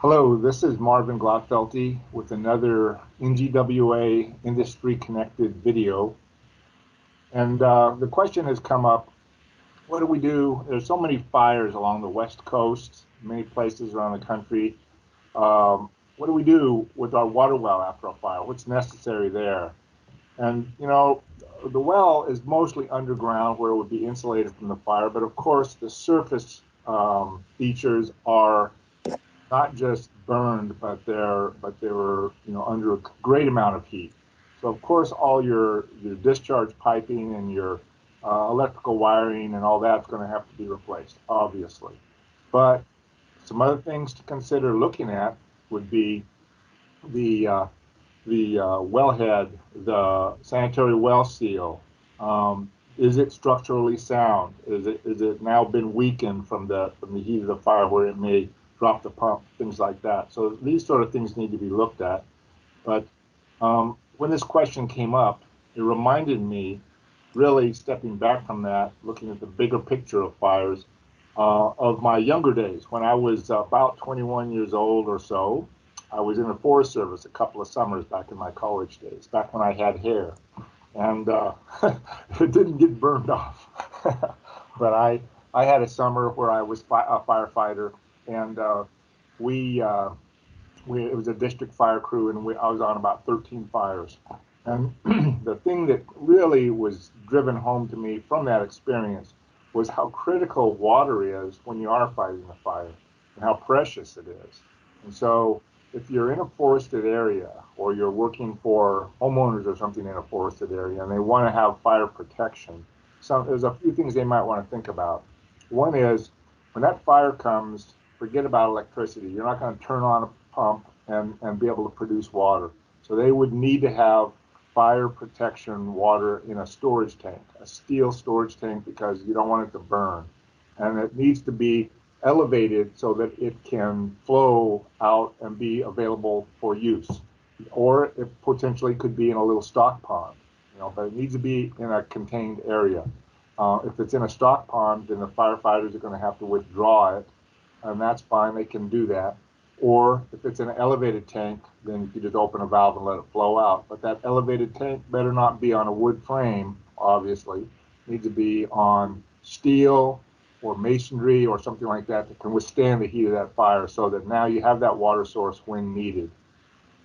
Hello, this is Marvin Glotfelty with another NGWA industry connected video. And the question has come up, what do we do? There's so many fires along the West Coast, many places around the country. What do we do with our water well after a fire? What's necessary there? And, the well is mostly underground where it would be insulated from the fire, but of course the surface features are not just burned, but they were under a great amount of heat. So of course all your discharge piping and your electrical wiring and all that's going to have to be replaced, obviously. But some other things to consider looking at would be the wellhead, the sanitary well seal. Is it structurally sound? Is it now been weakened from the heat of the fire where it may drop the pump, things like that. So these sort of things need to be looked at. But when this question came up, it reminded me, really stepping back from that, looking at the bigger picture of fires, of my younger days. When I was about 21 years old or so, I was in the Forest Service a couple of summers back in my college days, back when I had hair. And it didn't get burned off. But I had a summer where I was a firefighter, and it was a district fire crew, and I was on about 13 fires. And the thing that really was driven home to me from that experience was how critical water is when you are fighting a fire, and how precious it is. And so if you're in a forested area, or you're working for homeowners or something in a forested area, and they want to have fire protection, there's a few things they might want to think about. One is, when that fire comes, forget about electricity. You're not going to turn on a pump and be able to produce water. So they would need to have fire protection water in a storage tank, a steel storage tank, because you don't want it to burn. And it needs to be elevated so that it can flow out and be available for use. Or it potentially could be in a little stock pond, but it needs to be in a contained area. If it's in a stock pond, then the firefighters are going to have to withdraw it, and that's fine, they can do that. Or if it's in an elevated tank, then you can just open a valve and let it flow out. But that elevated tank better not be on a wood frame, obviously. It needs to be on steel or masonry or something like that that can withstand the heat of that fire, so that now you have that water source when needed.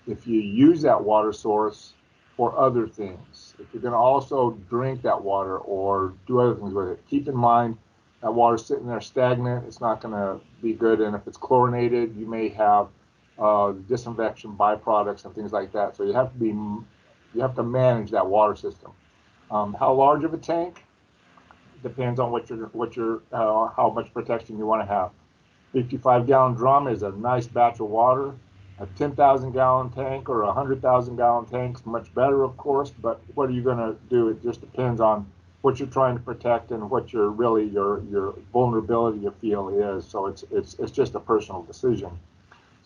If you use that water source for other things, if you're going to also drink that water or do other things with it, keep in mind that water's sitting there stagnant, it's not going to be good. And if it's chlorinated, you may have disinfection byproducts and things like that. So you have to manage that water system. How large of a tank depends on how much protection you want to have. 55-gallon drum is a nice batch of water. A 10,000-gallon tank or a 100,000-gallon tank is much better, of course. But what are you going to do? It just depends on what you're trying to protect and what your vulnerability you feel is. So it's just a personal decision.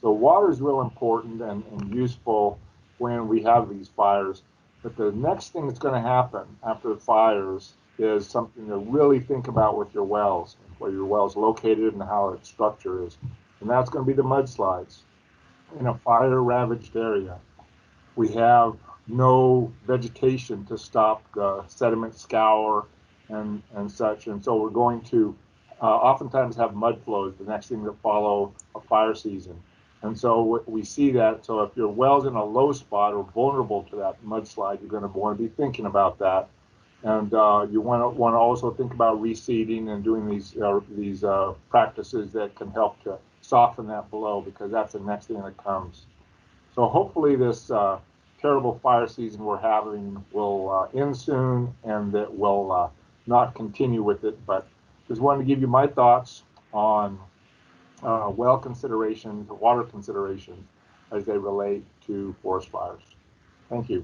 So water is real important and useful when we have these fires. But the next thing that's going to happen after the fires is something to really think about with your wells, where your well's located and how its structure is. And that's going to be the mudslides. In a fire-ravaged area, we have no vegetation to stop the sediment scour and such, and so we're going to oftentimes have mud flows the next thing that follow a fire season. And so we see that. So if your well's in a low spot or vulnerable to that mudslide, you're going to want to be thinking about that. And you want to also think about reseeding and doing these practices that can help to soften that blow, because that's the next thing that comes. So hopefully this terrible fire season we're having will end soon, and that we'll not continue with it. But just wanted to give you my thoughts on well considerations, water considerations as they relate to forest fires. Thank you.